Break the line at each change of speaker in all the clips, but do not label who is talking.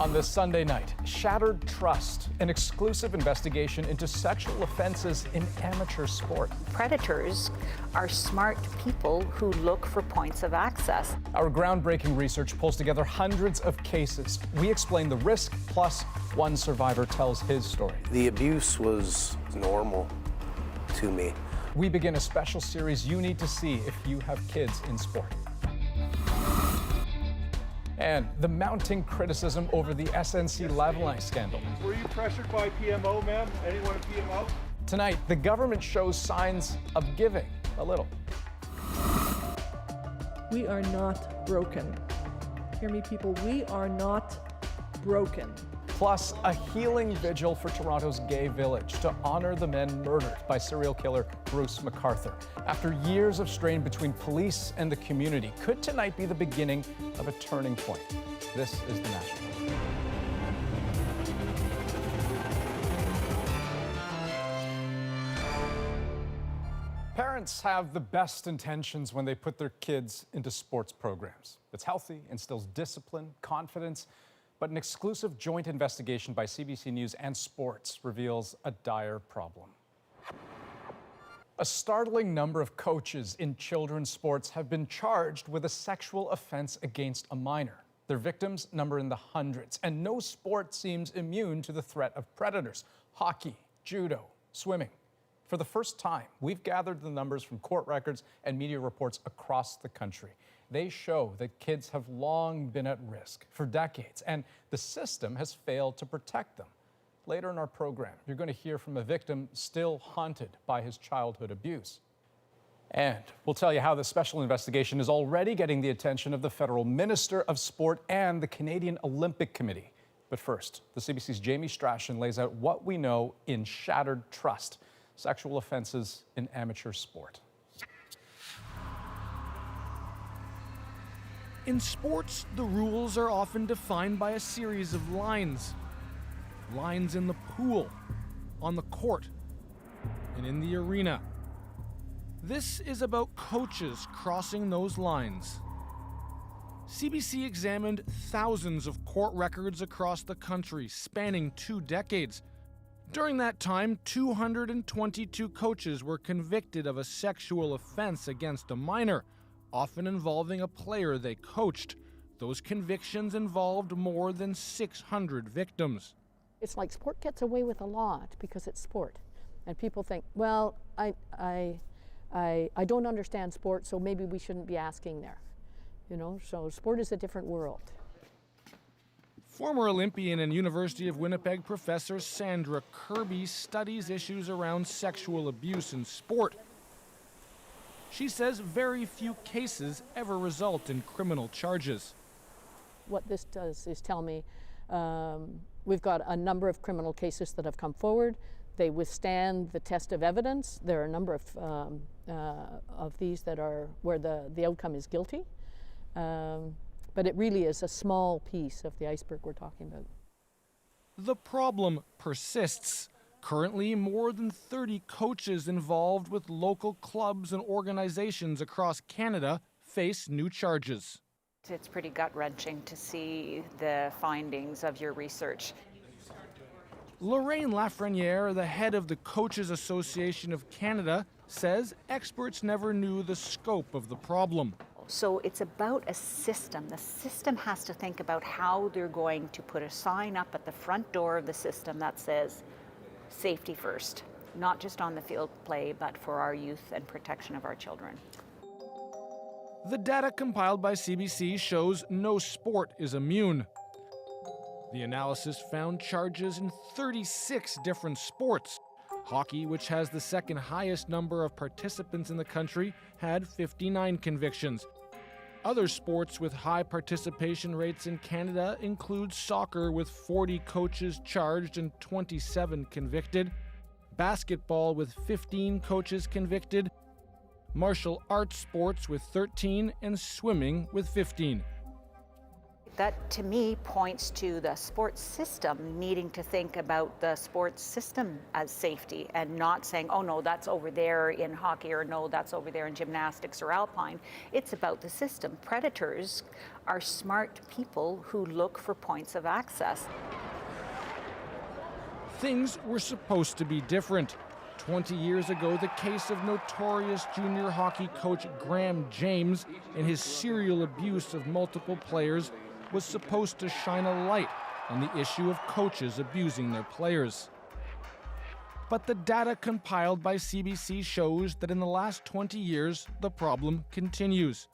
On this Sunday night, shattered trust, an exclusive investigation into sexual offenses in amateur sport.
Predators are smart people who look for points of access.
Our groundbreaking research pulls together hundreds of cases. We explain the risk, plus one survivor tells his story.
The abuse was normal to me.
We begin a special series you need to see if you have kids in sport. And the mounting criticism over the SNC Lavalin scandal.
Were you pressured by PMO, ma'am? Anyone at PMO?
Tonight, the government shows signs of giving a little.
We are not broken. Hear me, people, we are not broken.
Plus, a healing vigil for Toronto's gay village to honor the men murdered by serial killer Bruce McArthur. After years of strain between police and the community, could tonight be the beginning of a turning point? This is The National. Parents have the best intentions when they put their kids into sports programs. It's healthy, instills discipline, confidence, but an exclusive joint investigation by CBC News and Sports reveals a dire problem. A startling number of coaches in children's sports have been charged with a sexual offense against a minor. Their victims number in the hundreds, and no sport seems immune to the threat of predators. Hockey, judo, swimming. For the first time, we've gathered the numbers from court records and media reports across the country. They show that kids have long been at risk for decades, and the system has failed to protect them. Later in our program, you're going to hear from a victim still haunted by his childhood abuse. And we'll tell you how the special investigation is already getting the attention of the Federal Minister of Sport and the Canadian Olympic Committee. But first, the CBC's Jamie Strachan lays out what we know in Shattered Trust, sexual offenses in amateur sport.
In sports, the rules are often defined by a series of lines. Lines in the pool, on the court, and in the arena. This is about coaches crossing those lines. CBC examined thousands of court records across the country, spanning 2 decades. During that time, 222 coaches were convicted of a sexual offense against a minor, often involving a player they coached. Those convictions involved more than 600 victims.
It's like sport gets away with a lot because it's sport. And people think, well, I don't understand sport, so maybe we shouldn't be asking there. You know, so sport is a different world.
Former Olympian and University of Winnipeg professor Sandra Kirby studies issues around sexual abuse in sport. She says very few cases ever result in criminal charges.
What this does is tell me we've got a number of criminal cases that have come forward. They withstand the test of evidence. There are a number of these that are where the outcome is guilty. But it really is a small piece of the iceberg we're talking about.
The problem persists. Currently, more than 30 coaches involved with local clubs and organizations across Canada face new charges.
It's pretty gut-wrenching to see the findings of your research.
Lorraine Lafreniere, the head of the Coaches Association of Canada, says experts never knew the scope of the problem.
So it's about a system. The system has to think about how they're going to put a sign up at the front door of the system that says, safety first, not just on the field play, but for our youth and protection of our children.
The data compiled by CBC shows no sport is immune. The analysis found charges in 36 different sports. Hockey, which has the second highest number of participants in the country, had 59 convictions. Other sports with high participation rates in Canada include soccer with 40 coaches charged and 27 convicted, basketball with 15 coaches convicted, martial arts sports with 13, and swimming with 15.
That, to me, points to the sports system needing to think about the sports system as safety and not saying, oh, no, that's over there in hockey, or no, that's over there in gymnastics or alpine. It's about the system. Predators are smart people who look for points of access.
Things were supposed to be different. 20 years ago, the case of notorious junior hockey coach Graham James and his serial abuse of multiple players was supposed to shine a light on the issue of coaches abusing their players. But the data compiled by CBC shows that in the last 20 years, the problem continues.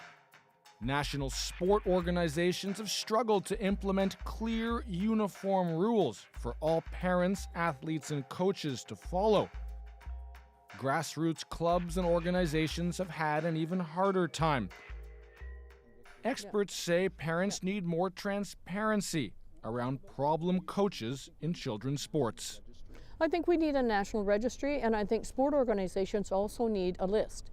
National sport organizations have struggled to implement clear, uniform rules for all parents, athletes, and coaches to follow. Grassroots clubs and organizations have had an even harder time. Experts say parents need more transparency around problem coaches in children's sports.
I think we need a national registry, and I think sport organizations also need a list.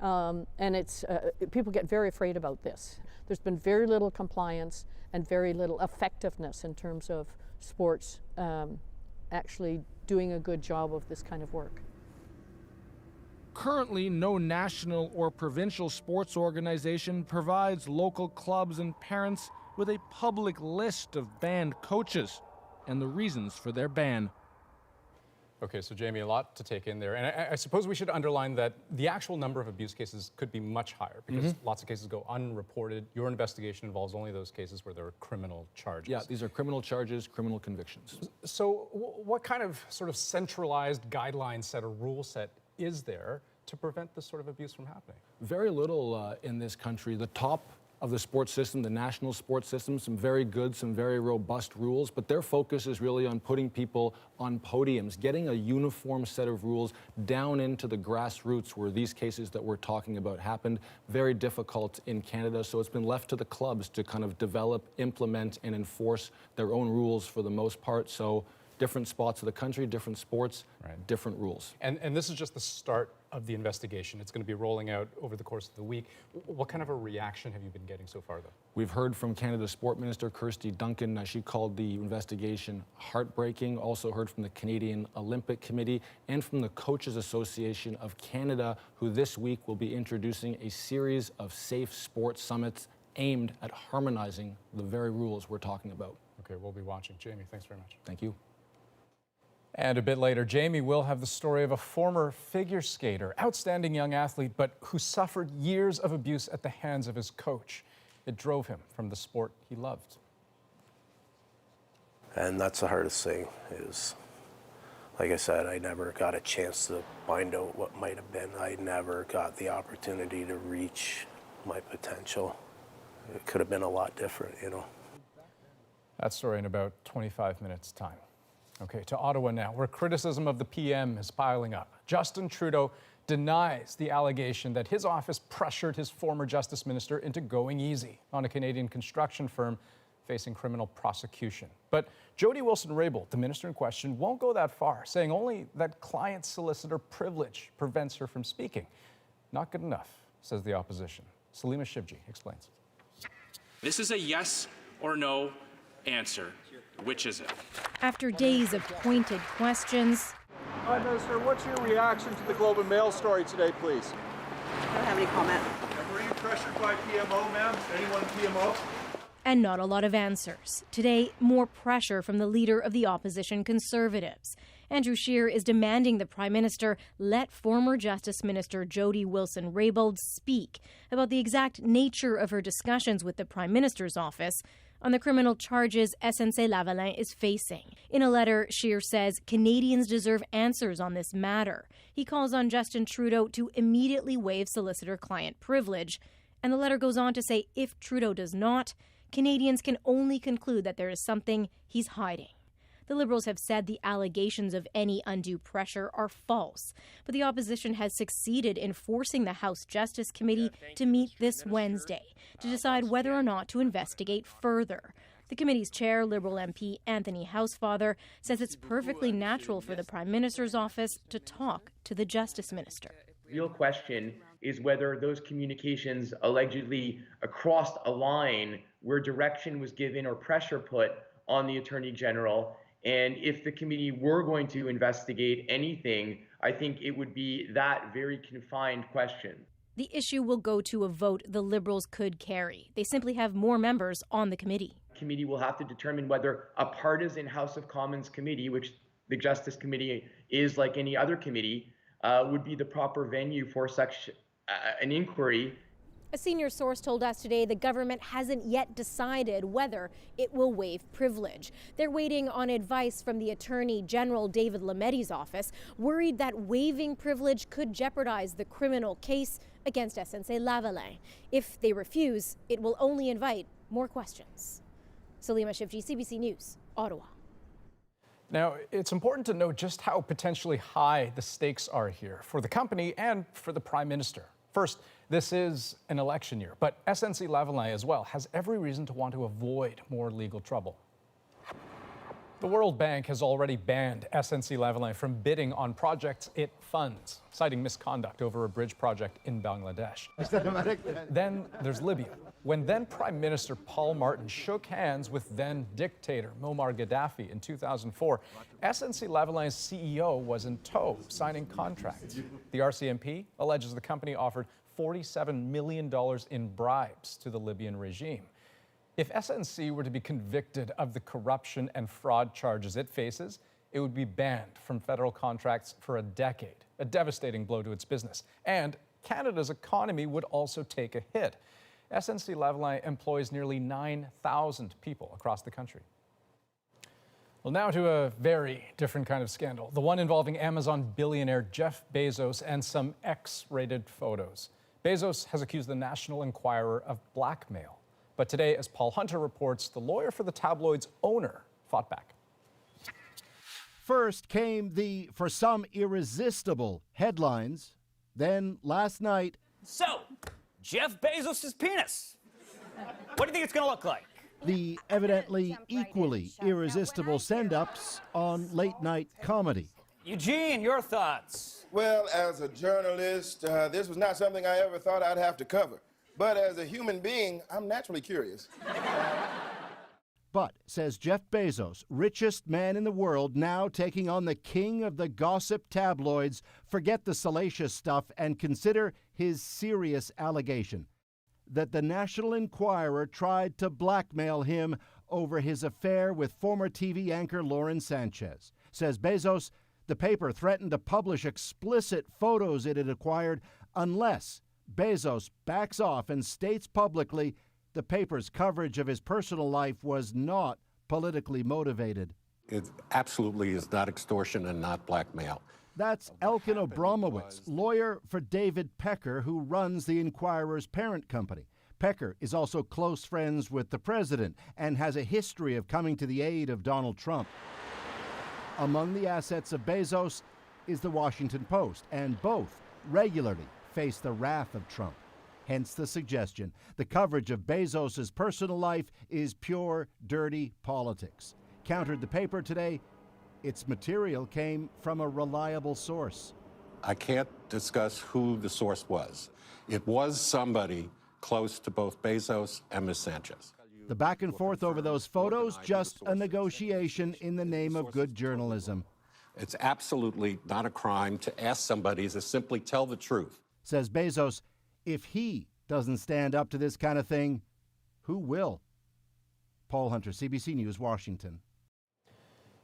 People get very afraid about this. There's been very little compliance and very little effectiveness in terms of sports actually doing a good job of this kind of work.
Currently, no national or provincial sports organization provides local clubs and parents with a public list of banned coaches and the reasons for their ban.
Okay, so Jamie, a lot to take in there. And I suppose we should underline that the actual number of abuse cases could be much higher because lots of cases go unreported. Your investigation involves only those cases where there are criminal charges.
Yeah, these are criminal charges, criminal convictions.
So what kind of sort of centralized guideline set or rule set is there to prevent this sort of abuse from happening?
Very little in this country. The top of the sports system, the national sports system, some very good, some very robust rules, but their focus is really on putting people on podiums, getting a uniform set of rules down into the grassroots where these cases that we're talking about happened. Very difficult in Canada, so it's been left to the clubs to kind of develop, implement, and enforce their own rules for the most part. So different spots of the country, different sports, different rules.
And this is just the start of the investigation. It's going to be rolling out over the course of the week. What kind of a reaction have you been getting so far, though?
We've heard from Canada's Sport Minister, Kirsty Duncan. She called the investigation heartbreaking. Also heard from the Canadian Olympic Committee and from the Coaches Association of Canada, who this week will be introducing a series of safe sports summits aimed at harmonizing the very rules we're talking about.
Okay, we'll be watching. Jamie, thanks very much.
Thank you.
And a bit later, Jamie will have the story of a former figure skater, outstanding young athlete, but who suffered years of abuse at the hands of his coach. It drove him from the sport he loved.
And that's the hardest thing is, like I said, I never got a chance to find out what might have been. I never got the opportunity to reach my potential. It could have been a lot different, you know.
That story in about 25 minutes' time. Okay, to Ottawa now, where criticism of the PM is piling up. Justin Trudeau denies the allegation that his office pressured his former Justice Minister into going easy on a Canadian construction firm facing criminal prosecution. But Jody Wilson-Raybould, the minister in question, won't go that far, saying only that client solicitor privilege prevents her from speaking. Not good enough, says the opposition. Salima Shivji explains.
This is a yes or no answer. Which is it?
After days of pointed questions.
Hi, Minister. What's your reaction to the Globe and Mail story today, please?
I don't have any comment.
Were you pressured by PMO, ma'am? Anyone PMO?
And not a lot of answers. Today, more pressure from the leader of the opposition Conservatives. Andrew Scheer is demanding the Prime Minister let former Justice Minister Jody Wilson-Raybould speak about the exact nature of her discussions with the Prime Minister's office on the criminal charges SNC-Lavalin is facing. In a letter, Scheer says Canadians deserve answers on this matter. He calls on Justin Trudeau to immediately waive solicitor-client privilege. And the letter goes on to say if Trudeau does not, Canadians can only conclude that there is something he's hiding. The Liberals have said the allegations of any undue pressure are false, but the opposition has succeeded in forcing the House Justice Committee to meet this Wednesday to decide whether or not to investigate further. The committee's chair, Liberal MP Anthony Housefather, says it's perfectly natural for the Prime Minister's office to talk to the Justice Minister.
Real question is whether those communications allegedly crossed a line where direction was given or pressure put on the Attorney General. And if the committee were going to investigate anything, I think it would be that very confined question.
The issue will go to a vote the Liberals could carry. They simply have more members on the committee.
The committee will have to determine whether a partisan House of Commons committee, which the Justice Committee is like any other committee, would be the proper venue for such an inquiry.
A senior source told us today the government hasn't yet decided whether it will waive privilege. They're waiting on advice from the Attorney General David Lamette's office, worried that waiving privilege could jeopardize the criminal case against SNC-Lavalin. If they refuse, it will only invite more questions. Salima Shivji, CBC News, Ottawa.
Now, it's important to note just how potentially high the stakes are here for the company and for the Prime Minister. First, this is an election year, but SNC-Lavalin as well has every reason to want to avoid more legal trouble. The World Bank has already banned SNC-Lavalin from bidding on projects it funds, citing misconduct over a bridge project in Bangladesh. Then there's Libya, when then Prime Minister Paul Martin shook hands with then dictator Muammar Gaddafi in 2004. SNC-Lavalin's CEO was in tow, signing contracts. The RCMP alleges the company offered $47 million in bribes to the Libyan regime. If SNC were to be convicted of the corruption and fraud charges it faces, it would be banned from federal contracts for a decade, a devastating blow to its business. And Canada's economy would also take a hit. SNC-Lavalin employs nearly 9,000 people across the country. Well, now to a very different kind of scandal, the one involving Amazon billionaire Jeff Bezos and some X-rated photos. Bezos has accused the National Enquirer of blackmail. But today, as Paul Hunter reports, the lawyer for the tabloid's owner fought back.
First came the, for some, irresistible headlines. Then, last night...
So, Jeff Bezos' penis. What do you think it's going to look like?
The evidently equally irresistible send-ups on late-night comedy.
Eugene, your thoughts?
Well, as a journalist, this was not something I ever thought I'd have to cover. But as a human being, I'm naturally curious.
But, says Jeff Bezos, richest man in the world, now taking on the king of the gossip tabloids, forget the salacious stuff and consider his serious allegation that the National Enquirer tried to blackmail him over his affair with former TV anchor Lauren Sanchez. Says Bezos, the paper threatened to publish explicit photos it had acquired unless Bezos backs off and states publicly the paper's coverage of his personal life was not politically motivated.
It absolutely is not extortion and not blackmail.
That's Elkin Abramowitz, lawyer for David Pecker, who runs the Enquirer's parent company. Pecker is also close friends with the president and has a history of coming to the aid of Donald Trump. Among the assets of Bezos is the Washington Post, and both regularly face the wrath of Trump. Hence the suggestion the coverage of Bezos' personal life is pure, dirty politics. Countered the paper today, its material came from a reliable source.
I can't discuss who the source was. It was somebody close to both Bezos and Ms. Sanchez.
The back and forth over those photos, just a negotiation in the name of good journalism.
It's absolutely not a crime to ask somebody to simply tell the truth.
Says Bezos, if he doesn't stand up to this kind of thing, who will? Paul Hunter, CBC News, Washington.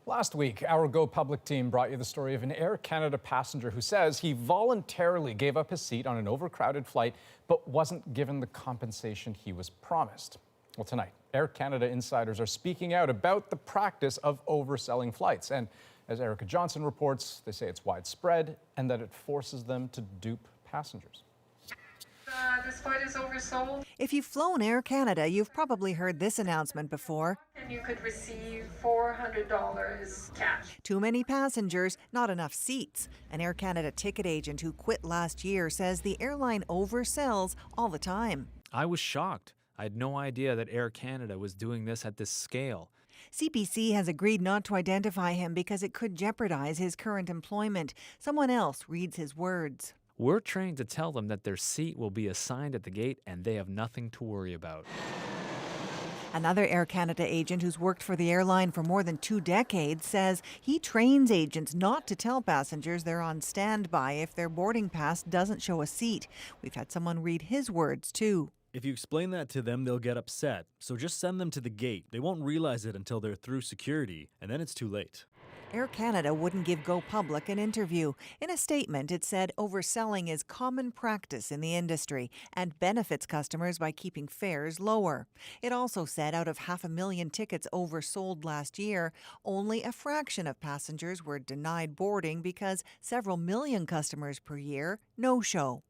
Last week, our Go Public team brought you the story of an Air Canada passenger who says he voluntarily gave up his seat on an overcrowded flight but wasn't given the compensation he was promised. Well, tonight, Air Canada insiders are speaking out about the practice of overselling flights. And as Erica Johnson reports, they say it's widespread and that it forces them to dupe passengers.
This flight is oversold.
If you've flown Air Canada, you've probably heard this announcement before.
And you could receive $400 cash.
Too many passengers, not enough seats. An Air Canada ticket agent who quit last year says the airline oversells all the time.
I was shocked. I had no idea that Air Canada was doing this at this scale.
CBC has agreed not to identify him because it could jeopardize his current employment. Someone else reads his words.
We're trained to tell them that their seat will be assigned at the gate and they have nothing to worry about.
Another Air Canada agent who's worked for the airline for more than 2 decades says he trains agents not to tell passengers they're on standby if their boarding pass doesn't show a seat. We've had someone read his words, too.
If you explain that to them, they'll get upset. So just send them to the gate. They won't realize it until they're through security, and then it's too late.
Air Canada wouldn't give Go Public an interview. In a statement, it said overselling is common practice in the industry and benefits customers by keeping fares lower. It also said out of 500,000 tickets oversold last year, only a fraction of passengers were denied boarding because several million customers per year no-show.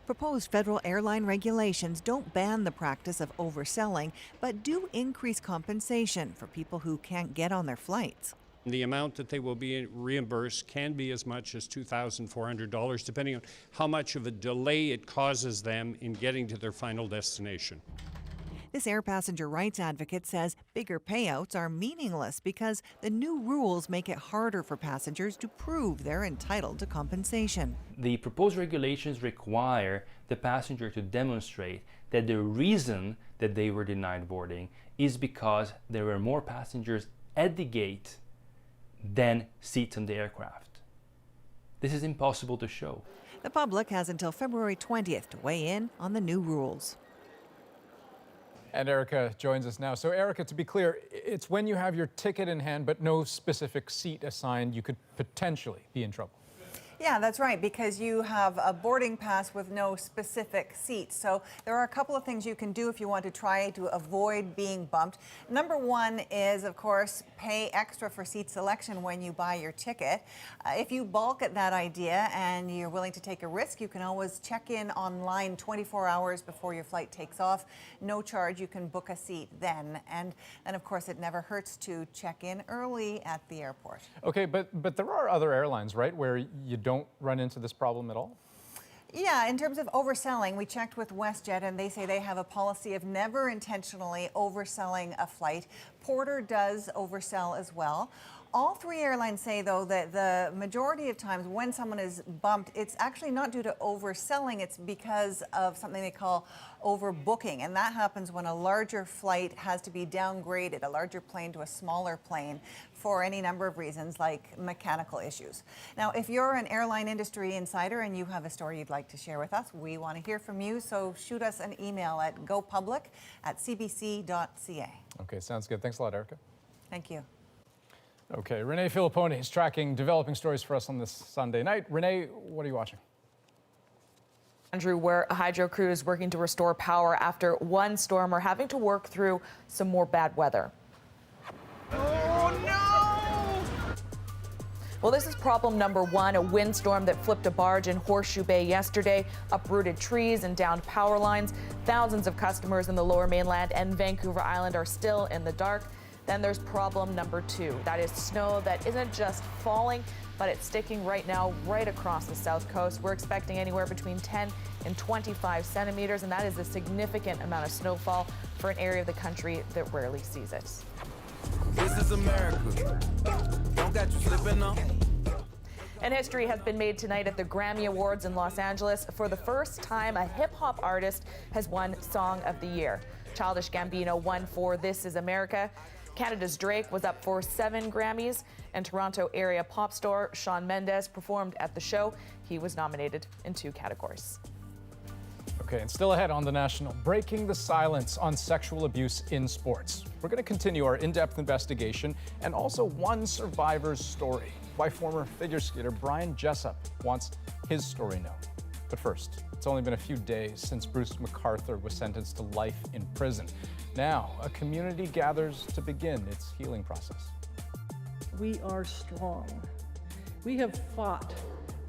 Proposed federal airline regulations don't ban the practice of overselling, but do increase compensation for people who can't get on their flights.
The amount that they will be reimbursed can be as much as $2,400, depending on how much of a delay it causes them in getting to their final destination.
This air passenger rights advocate says bigger payouts are meaningless because the new rules make it harder for passengers to prove they're entitled to compensation.
The proposed regulations require the passenger to demonstrate that the reason that they were denied boarding is because there were more passengers at the gate than seats on the aircraft. This is impossible to show.
The public has until February 20th to weigh in on the new rules.
And Erica joins us now. So Erica, to be clear, it's when you have your ticket in hand but no specific seat assigned, you could potentially be in trouble.
Yeah, that's right, because you have a boarding pass with no specific seats. So there are a couple of things you can do if you want to try to avoid being bumped. Number one is, of course, pay extra for seat selection when you buy your ticket. If you balk at that idea and you're willing to take a risk, you can always check in online 24 hours before your flight takes off. No charge, you can book a seat then. And of course, it never hurts to check in early at the airport.
Okay, but there are other airlines, right, where you don't run into this problem at all?
Yeah, in terms of overselling, we checked with WestJet and they say they have a policy of never intentionally overselling a flight. Porter does oversell as well. All three airlines say, though, that the majority of times when someone is bumped, it's actually not due to overselling, it's because of something they call overbooking. And that happens when a larger flight has to be downgraded, a larger plane to a smaller plane, for any number of reasons like mechanical issues. Now, if you're an airline industry insider and you have a story you'd like to share with us, we want to hear from you. So shoot us an email at gopublic@cbc.ca.
Okay, sounds good. Thanks a lot, Erica.
Thank you.
Okay, Renee Filipponi is tracking developing stories for us on this Sunday night. Renee, what are you watching?
Andrew, where a hydro crew is working to restore power after one storm are having to work through some more bad weather.
Oh, no!
Well, this is problem number one, a windstorm that flipped a barge in Horseshoe Bay yesterday, uprooted trees and downed power lines. Thousands of customers in the Lower Mainland and Vancouver Island are still in the dark. Then there's problem number two. That is snow that isn't just falling, but it's sticking right now right across the south coast. We're expecting anywhere between 10 and 25 centimeters, and that is a significant amount of snowfall for an area of the country that rarely sees it.
This is America. Don't got you slipping up.
And history has been made tonight at the Grammy Awards in Los Angeles. For the first time, a hip-hop artist has won Song of the Year. Childish Gambino won for This Is America. Canada's Drake was up for 7 Grammys, and Toronto area pop star Shawn Mendes performed at the show. He was nominated in 2 categories.
Okay, and still ahead on The National, breaking the silence on sexual abuse in sports. We're going to continue our in-depth investigation and also one survivor's story. Why former figure skater Brian Jessup wants his story known. But first, it's only been a few days since Bruce MacArthur was sentenced to life in prison. Now, a community gathers to begin its healing process.
We are strong. We have fought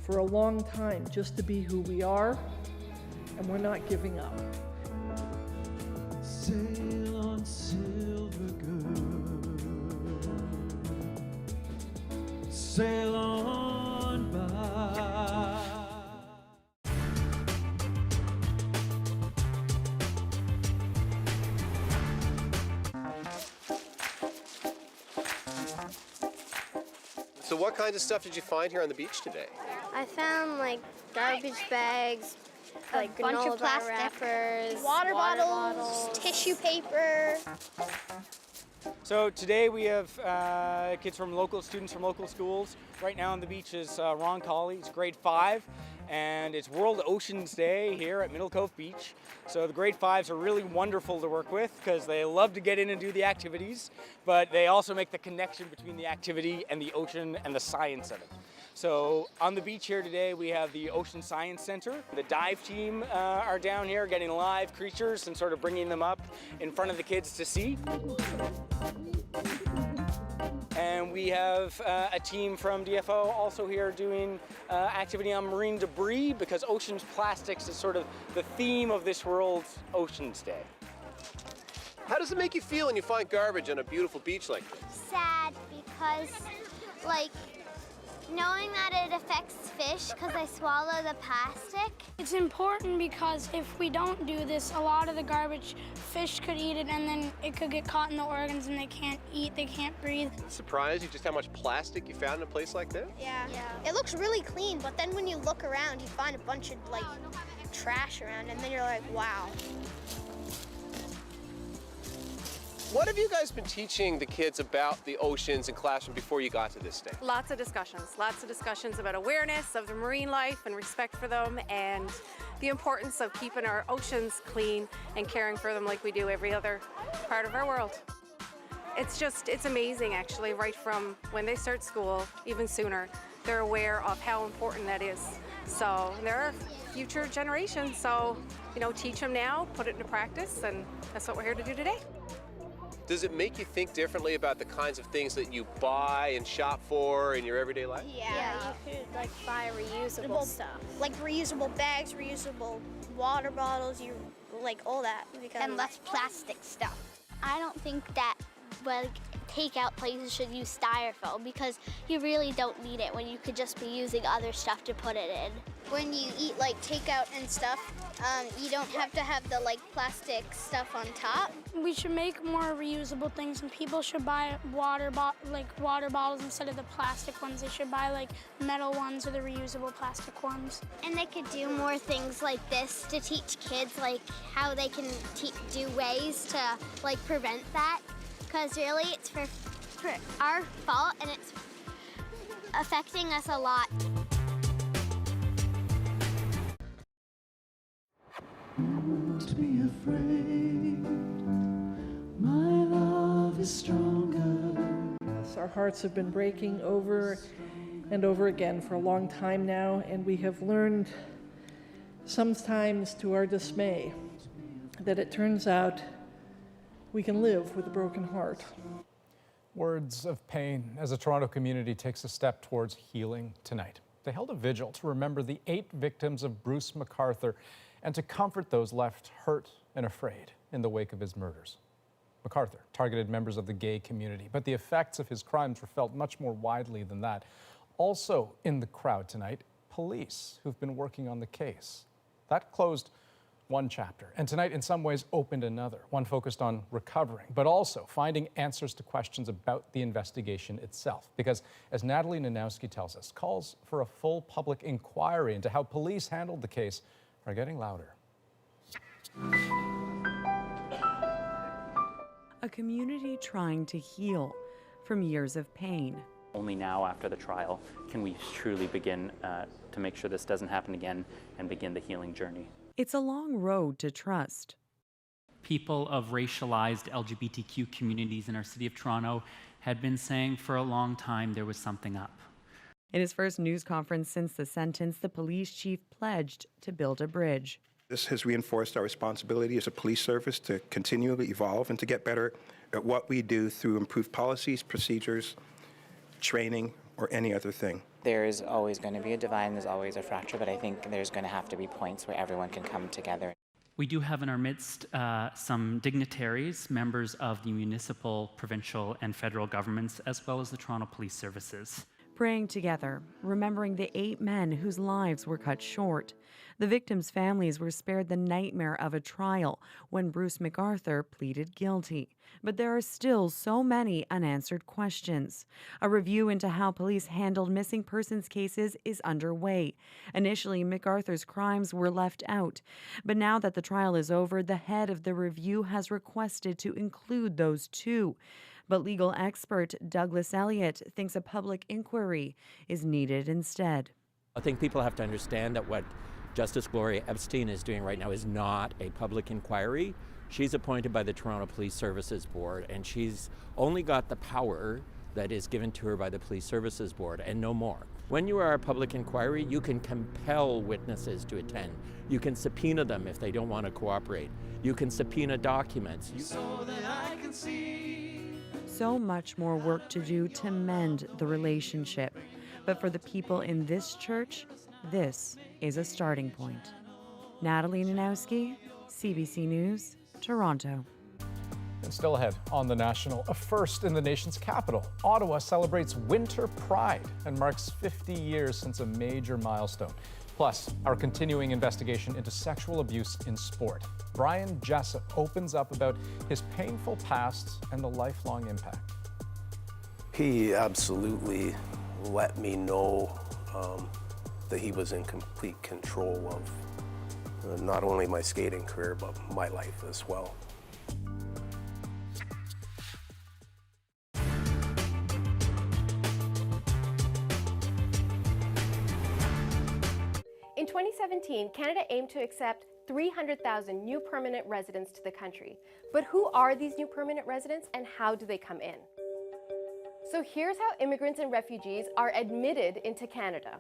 for a long time just to be who we are, and we're not giving up.
Sail on, silver girl. Sail on by.
So what kinds of stuff did you find here on the beach today?
I found like
garbage bags, like
bunch of
granola bar
plastic.
wrappers,
Water bottles, tissue paper.
So today we have students from local schools. Right now on the beach is Ron Colley, he's grade 5, and it's World Oceans Day here at Middle Cove Beach. So the grade 5s are really wonderful to work with because they love to get in and do the activities, but they also make the connection between the activity and the ocean and the science of it. So on the beach here today, we have the Ocean Science Center. The dive team are down here getting live creatures and sort of bringing them up in front of the kids to see. And we have a team from DFO also here doing activity on marine debris because oceans plastics is sort of the theme of this World Oceans Day.
How does it make you feel when you find garbage on a beautiful beach like this?
Sad because, like, knowing that it affects fish because they swallow the plastic.
It's important because if we don't do this, a lot of the garbage, fish could eat it and then it could get caught in the organs and they can't eat, they can't breathe.
Surprised you just how much plastic you found in a place like this?
Yeah. It looks really clean, but then when you look around, you find a bunch of, like, trash around, and then you're like, wow.
What have you guys been teaching the kids about the oceans in classroom before you got to this stage?
Lots of discussions about awareness of the marine life and respect for them and the importance of keeping our oceans clean and caring for them like we do every other part of our world. It's amazing actually, right from when they start school, even sooner, they're aware of how important that is. So there are future generations, so teach them now, put it into practice, and that's what we're here to do today.
Does it make you think differently about the kinds of things that you buy and shop for in your everyday life?
Yeah, you could, like, buy reusable stuff. Like reusable bags, reusable water bottles, like all that. And less plastic stuff. I don't think that, like, takeout places should use styrofoam because you really don't need it when you could just be using other stuff to put it in. When you eat, like, takeout and stuff, you don't have to have the, like, plastic stuff on top.
We should make more reusable things, and people should buy water bottles instead of the plastic ones. They should buy, like, metal ones or the reusable plastic ones.
And they could do more things like this to teach kids, like, how they can do ways to, like, prevent that. Because really, it's for our fault, and it's affecting us a lot.
Don't be afraid, my love is stronger.
Yes, our hearts have been breaking over and over again for a long time now, and we have learned, sometimes to our dismay, that it turns out we can live with a broken heart.
Words of pain as the Toronto community takes a step towards healing tonight. They held a vigil to remember the 8 victims of Bruce MacArthur and to comfort those left hurt and afraid in the wake of his murders. MacArthur targeted members of the gay community, but the effects of his crimes were felt much more widely than that. Also in the crowd tonight, police who've been working on the case. That closed one chapter, and tonight in some ways opened another, one focused on recovering, but also finding answers to questions about the investigation itself. Because as Natalie Nanowski tells us, calls for a full public inquiry into how police handled the case are getting louder.
A community trying to heal from years of pain.
Only now, after the trial, can we truly begin to make sure this doesn't happen again and begin the healing journey.
It's a long road to trust.
People of racialized LGBTQ communities in our city of Toronto had been saying for a long time there was something up.
In his first news conference since the sentence, the police chief pledged to build a bridge.
This has reinforced our responsibility as a police service to continually evolve and to get better at what we do through improved policies, procedures, training, or any other thing.
There's always going to be a divide, there's always a fracture, but I think there's going to have to be points where everyone can come together.
We do have in our midst some dignitaries, members of the municipal, provincial, and federal governments, as well as the Toronto Police Services.
Praying together, remembering the 8 men whose lives were cut short, The victims' families were spared the nightmare of a trial when Bruce MacArthur pleaded guilty. But there are still so many unanswered questions. A review into how police handled missing persons cases is underway. Initially, MacArthur's crimes were left out, but now that the trial is over, the head of the review has requested to include those too. But legal expert Douglas Elliott thinks a public inquiry is needed instead.
I think people have to understand that what Justice Gloria Epstein is doing right now is not a public inquiry. She's appointed by the Toronto Police Services Board, and she's only got the power that is given to her by the Police Services Board, and no more. When you are a public inquiry, you can compel witnesses to attend. You can subpoena them if they don't want to cooperate. You can subpoena documents.
So that I can see.
So much more work to do to mend the relationship. But for the people in this church, this is a starting point. Natalie Nanowski, CBC News, Toronto.
And still ahead on The National, a first in the nation's capital. Ottawa celebrates Winter Pride and marks 50 years since a major milestone. Plus, our continuing investigation into sexual abuse in sport. Brian Jessup opens up about his painful past and the lifelong impact.
He absolutely let me know that he was in complete control of not only my skating career, but my life as well.
In 2017, Canada aimed to accept 300,000 new permanent residents to the country. But who are these new permanent residents and how do they come in? So here's how immigrants and refugees are admitted into Canada.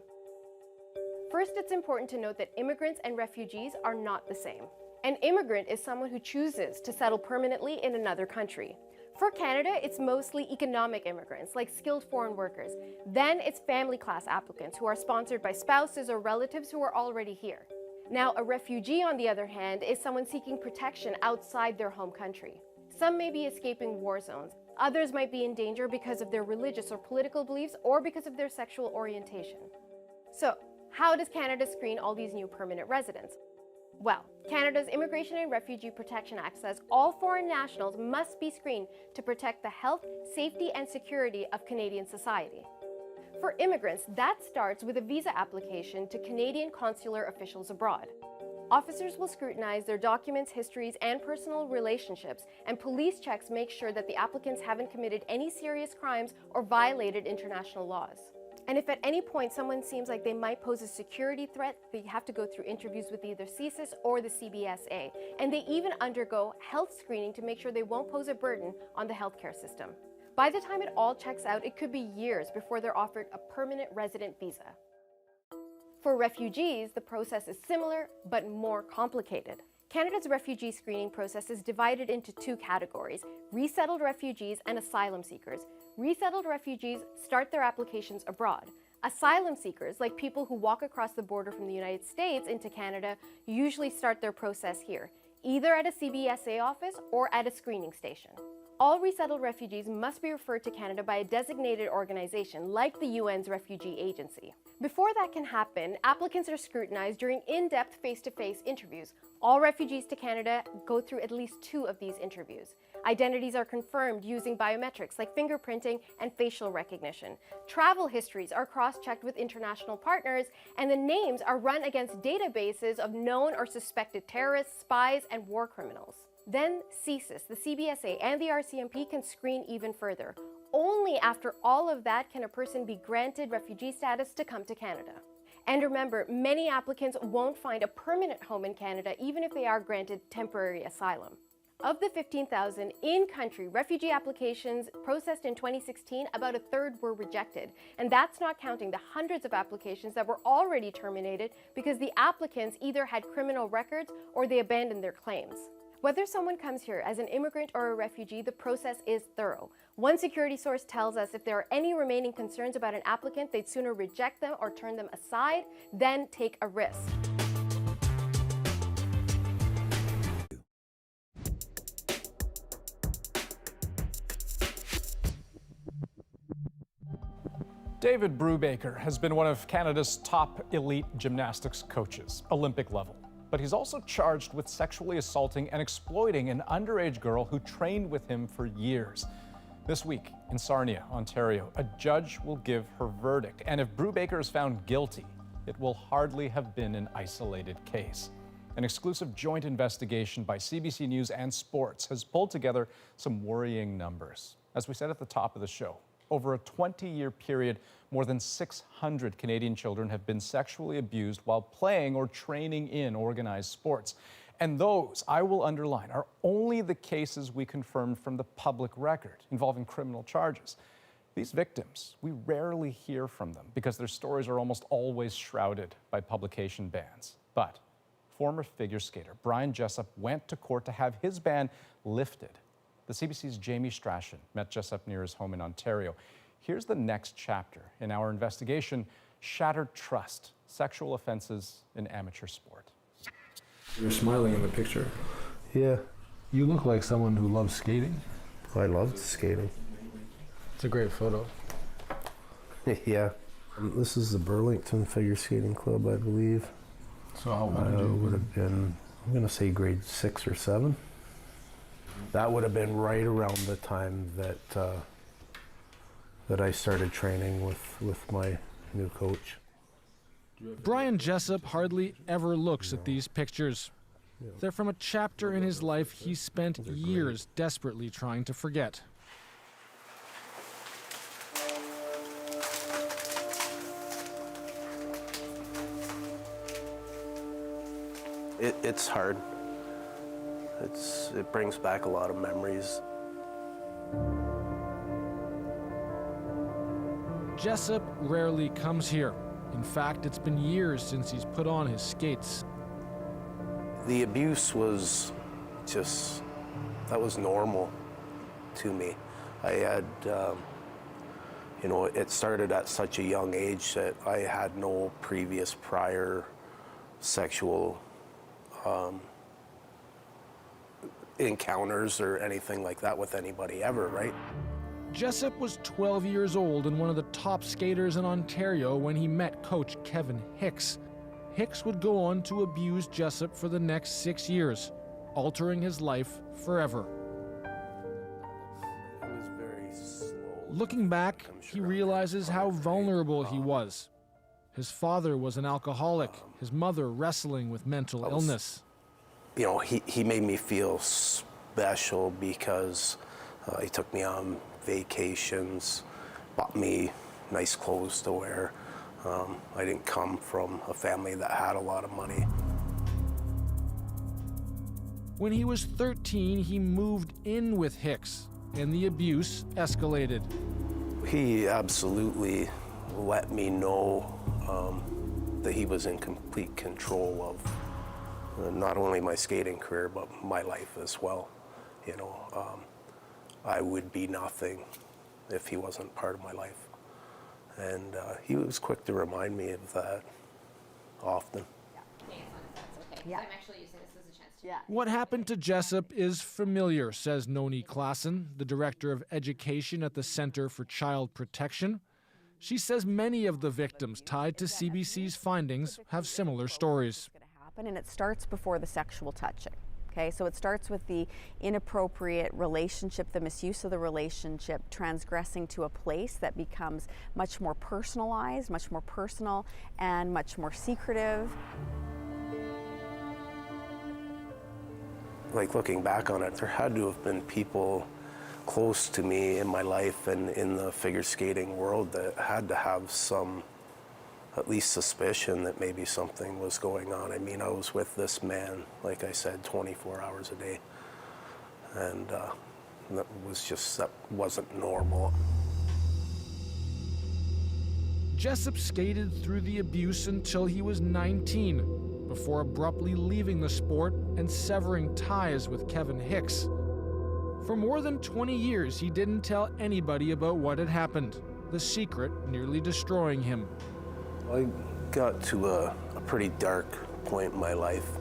First, it's important to note that immigrants and refugees are not the same. An immigrant is someone who chooses to settle permanently in another country. For Canada, it's mostly economic immigrants, like skilled foreign workers. Then it's family class applicants who are sponsored by spouses or relatives who are already here. Now, a refugee, on the other hand, is someone seeking protection outside their home country. Some may be escaping war zones. Others might be in danger because of their religious or political beliefs or because of their sexual orientation. So, how does Canada screen all these new permanent residents? Well, Canada's Immigration and Refugee Protection Act says all foreign nationals must be screened to protect the health, safety, and security of Canadian society. For immigrants, that starts with a visa application to Canadian consular officials abroad. Officers will scrutinize their documents, histories, and personal relationships, and police checks make sure that the applicants haven't committed any serious crimes or violated international laws. And if at any point someone seems like they might pose a security threat, they have to go through interviews with either CSIS or the CBSA. And they even undergo health screening to make sure they won't pose a burden on the healthcare system. By the time it all checks out, it could be years before they're offered a permanent resident visa. For refugees, the process is similar, but more complicated. Canada's refugee screening process is divided into two categories: resettled refugees and asylum seekers. Resettled refugees start their applications abroad. Asylum seekers, like people who walk across the border from the United States into Canada, usually start their process here, either at a CBSA office or at a screening station. All resettled refugees must be referred to Canada by a designated organization, like the UN's Refugee Agency. Before that can happen, applicants are scrutinized during in-depth face-to-face interviews. All refugees to Canada go through at least 2 of these interviews. Identities are confirmed using biometrics like fingerprinting and facial recognition. Travel histories are cross-checked with international partners, and the names are run against databases of known or suspected terrorists, spies, and war criminals. Then CSIS, the CBSA, and the RCMP can screen even further. Only after all of that can a person be granted refugee status to come to Canada. And remember, many applicants won't find a permanent home in Canada even if they are granted temporary asylum. Of the 15,000 in-country refugee applications processed in 2016, about a third were rejected. And that's not counting the hundreds of applications that were already terminated because the applicants either had criminal records or they abandoned their claims. Whether someone comes here as an immigrant or a refugee, the process is thorough. One security source tells us if there are any remaining concerns about an applicant, they'd sooner reject them or turn them aside than take a risk.
David Brubaker has been one of Canada's top elite gymnastics coaches, Olympic level. But he's also charged with sexually assaulting and exploiting an underage girl who trained with him for years. This week in Sarnia, Ontario, a judge will give her verdict. And if Brubaker is found guilty, it will hardly have been an isolated case. An exclusive joint investigation by CBC News and Sports has pulled together some worrying numbers. As we said at the top of the show, over a 20-year period, more than 600 Canadian children have been sexually abused while playing or training in organized sports. And those, I will underline, are only the cases we confirmed from the public record involving criminal charges. These victims, we rarely hear from them because their stories are almost always shrouded by publication bans. But former figure skater Brian Jessup went to court to have his ban lifted. The CBC's Jamie Strachan met Jessup near his home in Ontario. Here's the next chapter in our investigation, Shattered Trust, Sexual Offenses in Amateur Sport.
You're smiling in the picture.
Yeah.
You look like someone who loves skating.
I loved skating.
It's a great photo.
Yeah. This is the Burlington Figure Skating Club, I believe.
So how old did you?
Would have been, I'm going to say grade 6 or 7. That would have been right around the time that I started training with my new coach.
Brian Jessup hardly ever looks at these pictures. They're from a chapter in his life he spent years desperately trying to forget.
It's hard. It brings back a lot of memories.
Jessup rarely comes here. In fact, it's been years since he's put on his skates.
The abuse was just, that was normal to me. I had, it started at such a young age that I had no previous prior sexual encounters or anything like that with anybody ever, right?
Jessup was 12 years old and one of the top skaters in Ontario when he met coach Kevin Hicks. Hicks would go on to abuse Jessup for the next 6 years, altering his life forever.
It was very slow.
Looking back, he realizes how vulnerable he was. His father was an alcoholic, his mother wrestling with mental illness.
You know, he made me feel special because he took me on vacations, bought me nice clothes to wear. I didn't come from a family that had a lot of money.
When he was 13, he moved in with Hicks, and the abuse escalated.
He absolutely let me know that he was in complete control of not only my skating career, but my life as well. You know, I would be nothing if he wasn't part of my life. And he was quick to remind me of that often.
Yeah. I'm actually using this as a chance to.
What happened to Jessup is familiar, says Noni Klassen, the director of education at the Center for Child Protection. She says many of the victims tied to CBC's findings have similar stories.
And it starts before the sexual touching. Okay, so it starts with the inappropriate relationship, the misuse of the relationship, transgressing to a place that becomes much more personalized, much more personal, and much more secretive.
Like looking back on it, there had to have been people close to me in my life and in the figure skating world that had to have some, at least suspicion that maybe something was going on. I mean, I was with this man, like I said, 24 hours a day. And that wasn't normal.
Jessup skated through the abuse until he was 19, before abruptly leaving the sport and severing ties with Kevin Hicks. For more than 20 years, he didn't tell anybody about what had happened, the secret nearly destroying him.
I got to a pretty dark point in my life.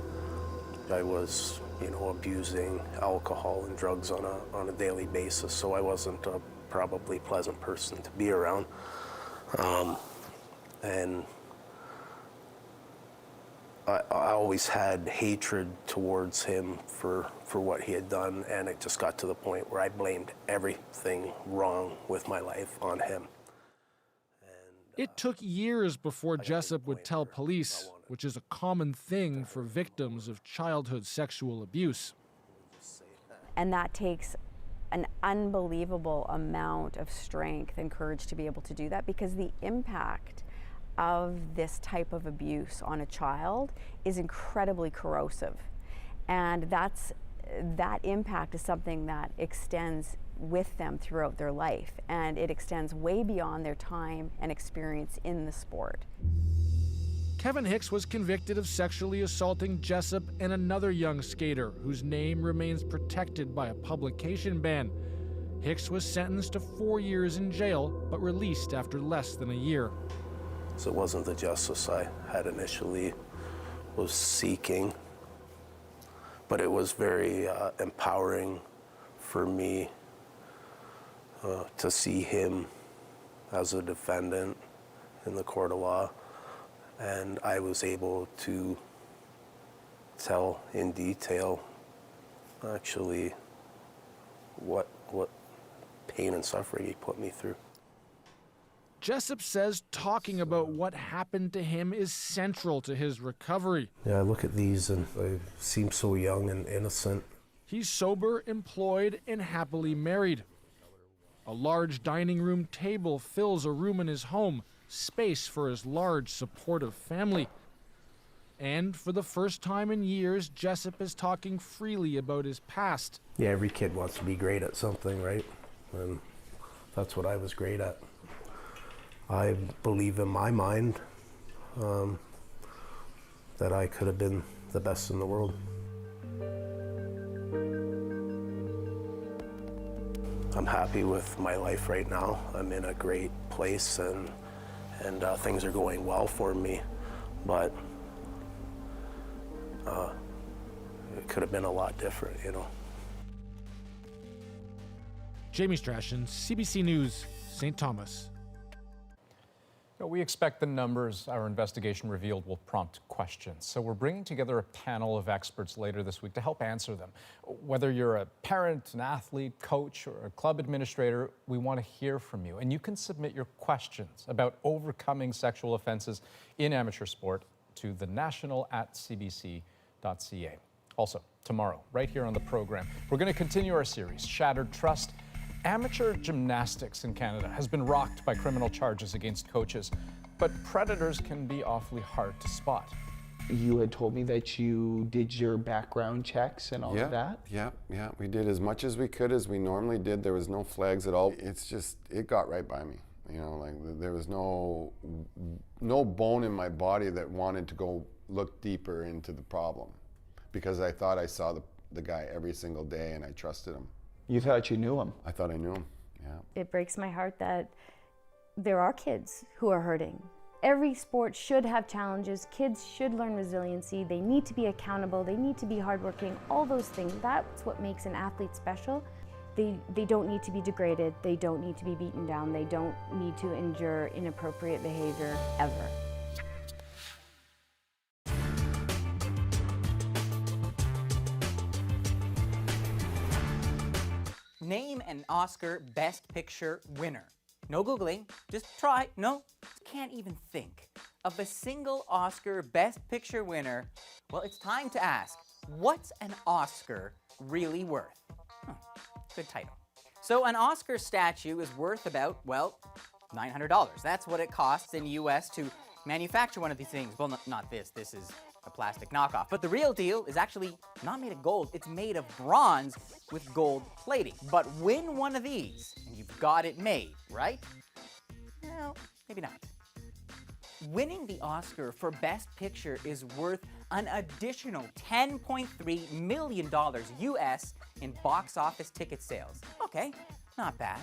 I was, abusing alcohol and drugs on a daily basis, so I wasn't a probably pleasant person to be around. And I always had hatred towards him for what he had done, and it just got to the point where I blamed everything wrong with my life on him.
It took years before Jessup would tell police, which is a common thing for victims of childhood sexual abuse.
And that takes an unbelievable amount of strength and courage to be able to do that, because the impact of this type of abuse on a child is incredibly corrosive. And that impact is something that extends with them throughout their life, and it extends way beyond their time and experience in the sport.
Kevin Hicks was convicted of sexually assaulting Jessup and another young skater whose name remains protected by a publication ban. Hicks was sentenced to 4 years in jail, but released after less than a year.
So it wasn't the justice I had initially was seeking, but it was very empowering for me to see him as a defendant in the court of law, and I was able to tell in detail actually what pain and suffering he put me through.
Jessup says talking about what happened to him is central to his recovery.
Yeah, I look at these and I seem so young and innocent.
He's sober, employed, and happily married. A large dining room table fills a room in his home, space for his large, supportive family. And for the first time in years, Jessup is talking freely about his past.
Yeah, every kid wants to be great at something, right? And that's what I was great at. I believe in my mind that I could have been the best in the world. I'm happy with my life right now. I'm in a great place, and things are going well for me, but it could have been a lot different, you know.
Jamie Strachan, CBC News, St. Thomas.
We expect the numbers our investigation revealed will prompt questions. So we're bringing together a panel of experts later this week to help answer them. Whether you're a parent, an athlete, coach, or a club administrator, we want to hear from you. And you can submit your questions about overcoming sexual offenses in amateur sport to thenational@cbc.ca. Also, tomorrow, right here on the program, we're going to continue our series, Shattered Trust. Amateur gymnastics in Canada has been rocked by criminal charges against coaches, but predators can be awfully hard to spot.
You had told me that you did your background checks and all of that?
Yeah, we did as much as we could, as we normally did. There was no flags at all. It's just, it got right by me. You know, like there was no bone in my body that wanted to go look deeper into the problem, because I thought I saw the guy every single day and I trusted him.
You thought you knew him?
I thought I knew him, yeah.
It breaks my heart that there are kids who are hurting. Every sport should have challenges. Kids should learn resiliency. They need to be accountable. They need to be hardworking. All those things. That's what makes an athlete special. They don't need to be degraded. They don't need to be beaten down. They don't need to endure inappropriate behavior ever.
Name an Oscar Best Picture winner. No Googling, just try. No, can't even think of a single Oscar Best Picture winner. Well, it's time to ask, what's an Oscar really worth? Good title. So an Oscar statue is worth about, well, $900. That's what it costs in US to manufacture one of these things. Well, not this. This is a plastic knockoff. But the real deal is actually not made of gold. It's made of bronze with gold plating. But win one of these, and you've got it made, right? Well, maybe not. Winning the Oscar for Best Picture is worth an additional $10.3 million US in box office ticket sales. Okay, not bad.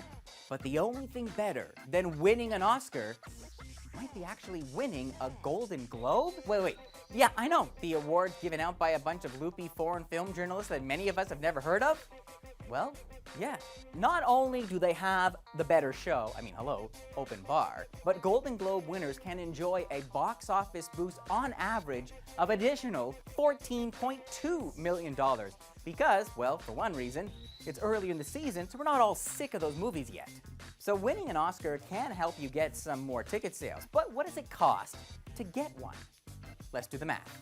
But the only thing better than winning an Oscar might be actually winning a Golden Globe? Wait. Yeah, I know, the award given out by a bunch of loopy foreign film journalists that many of us have never heard of. Well, yeah. Not only do they have the better show, I mean, hello, open bar, but Golden Globe winners can enjoy a box office boost on average of additional $14.2 million. Because, well, for one reason, it's early in the season, so we're not all sick of those movies yet. So winning an Oscar can help you get some more ticket sales. But what does it cost to get one? Let's do the math.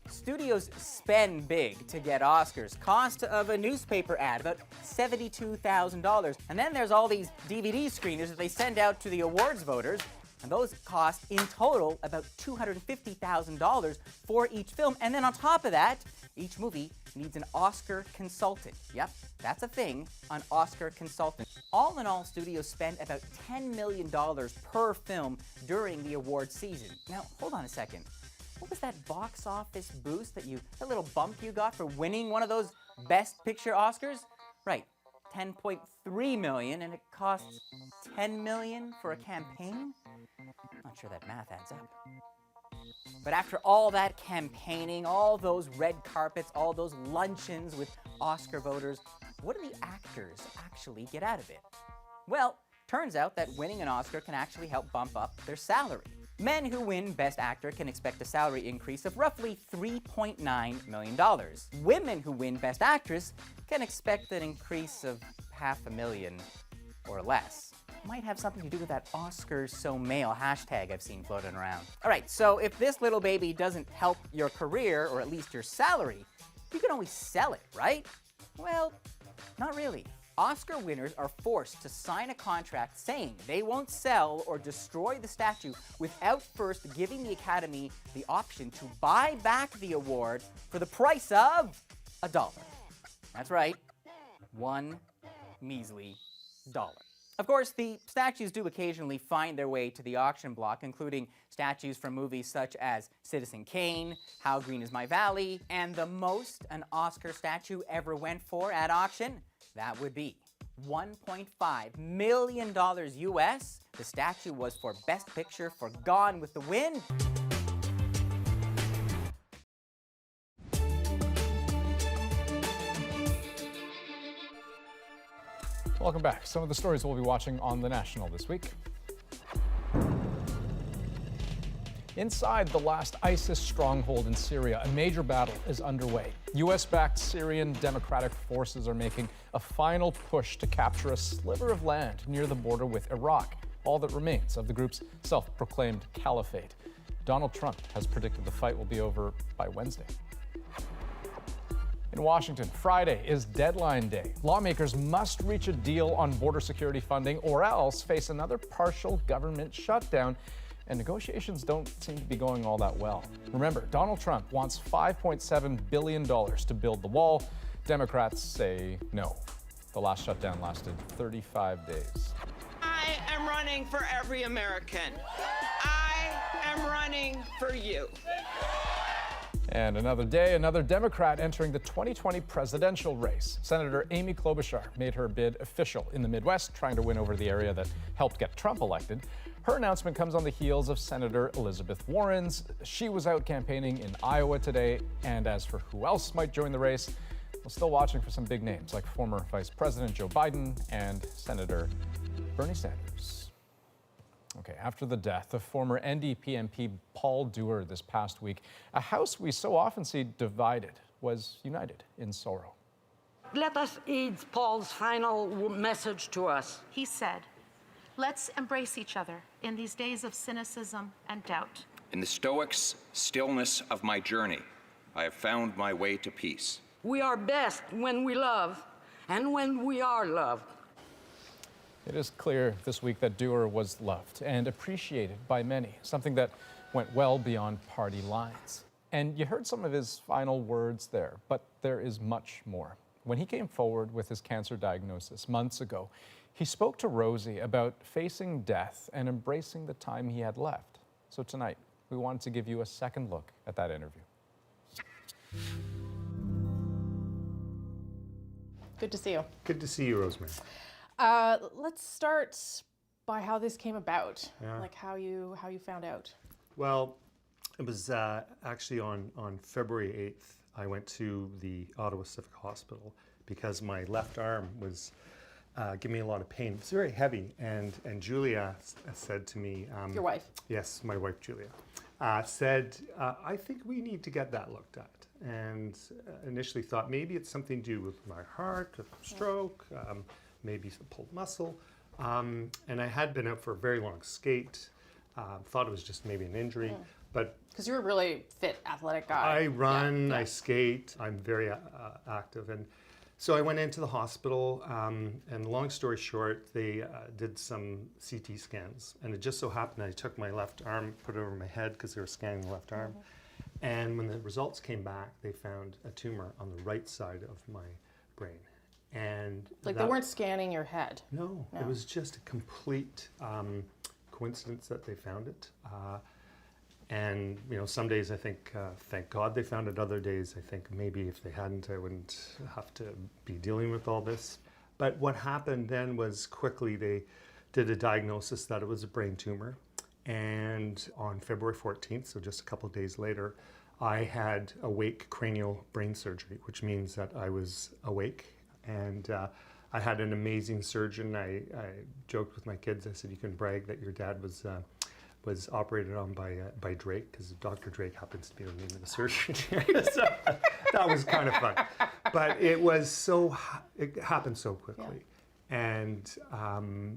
Studios spend big to get Oscars. Cost of a newspaper ad, about $72,000. And then there's all these DVD screeners that they send out to the awards voters, and those cost in total about $250,000 for each film. And then on top of that, each movie needs an Oscar consultant. Yep, that's a thing, an Oscar consultant. All in all, studios spend about $10 million per film during the award season. Now, hold on a second. What was that box office boost that little bump you got for winning one of those Best Picture Oscars? Right, $10.3 million, and it costs $10 million for a campaign? Not sure that math adds up. But after all that campaigning, all those red carpets, all those luncheons with Oscar voters, what do the actors actually get out of it? Well, turns out that winning an Oscar can actually help bump up their salary. Men who win Best Actor can expect a salary increase of roughly $3.9 million. Women who win Best Actress can expect an increase of $500,000 or less. Might have something to do with that Oscars so male hashtag I've seen floating around. All right, so if this little baby doesn't help your career, or at least your salary, you can always sell it, right? Well, not really. Oscar winners are forced to sign a contract saying they won't sell or destroy the statue without first giving the Academy the option to buy back the award for the price of $1. That's right, one measly dollar. Of course, the statues do occasionally find their way to the auction block, including statues from movies such as Citizen Kane, How Green Is My Valley, and the most an Oscar statue ever went for at auction, that would be $1.5 million US. The statue was for Best Picture for Gone with the Wind.
Welcome back. Some of the stories we'll be watching on The National this week. Inside the last ISIS stronghold in Syria, a major battle is underway. U.S.-backed Syrian Democratic Forces are making a final push to capture a sliver of land near the border with Iraq, all that remains of the group's self-proclaimed caliphate. Donald Trump has predicted the fight will be over by Wednesday. In Washington, Friday is deadline day. Lawmakers must reach a deal on border security funding or else face another partial government shutdown, and negotiations don't seem to be going all that well. Remember, Donald Trump wants $5.7 billion to build the wall. Democrats say no. The last shutdown lasted 35 days.
I am running for every American. I am running for you.
And another day, another Democrat entering the 2020 presidential race. Senator Amy Klobuchar made her bid official in the Midwest, trying to win over the area that helped get Trump elected. Her announcement comes on the heels of Senator Elizabeth Warren's. She was out campaigning in Iowa today. And as for who else might join the race, we're still watching for some big names like former Vice President Joe Biden and Senator Bernie Sanders. Okay, after the death of former NDP MP Paul Dewar this past week, a house we so often see divided was united in sorrow.
Let us heed Paul's final message to us.
He said, "Let's embrace each other in these days of cynicism and doubt."
In the Stoics' stillness of my journey, I have found my way to peace.
We are best when we love and when we are loved.
It is clear this week that Dewar was loved and appreciated by many, something that went well beyond party lines. And you heard some of his final words there, but there is much more. When he came forward with his cancer diagnosis months ago, he spoke to Rosie about facing death and embracing the time he had left. So tonight, we wanted to give you a second look at that interview.
Good to see you.
Good to see you, Rosemary.
Let's start by how this came about,
Yeah.
like how you found out.
Well, it was actually on February 8th, I went to the Ottawa Civic Hospital because my left arm was giving me a lot of pain. It was very heavy, and Julia said to me,
Your wife?
Yes, my wife Julia, said, I think we need to get that looked at. And initially thought maybe it's something to do with my heart, a stroke, maybe some pulled muscle. And I had been out for a very long skate, thought it was just maybe an injury, but
Because you're a really fit, athletic guy.
I run,
Yeah.
I skate, I'm very active. And so I went into the hospital, and long story short, they did some CT scans. And it just so happened I took my left arm, put it over my head because they were scanning the left arm. And when the results came back, they found a tumor on the right side of my brain. And
Like they weren't scanning your head.
No, it was just a complete coincidence that they found it. And you know, some days I think, thank God they found it. Other days I think maybe if they hadn't, I wouldn't have to be dealing with all this. But what happened then was quickly they did a diagnosis that it was a brain tumor. And on February 14th, so just a couple of days later, I had awake cranial brain surgery, which means that I was awake. And I had an amazing surgeon. I joked with my kids. I said, "You can brag that your dad was operated on by Drake, because Dr. Drake happens to be the name of the surgeon." So that was kind of fun. But it happened so quickly. And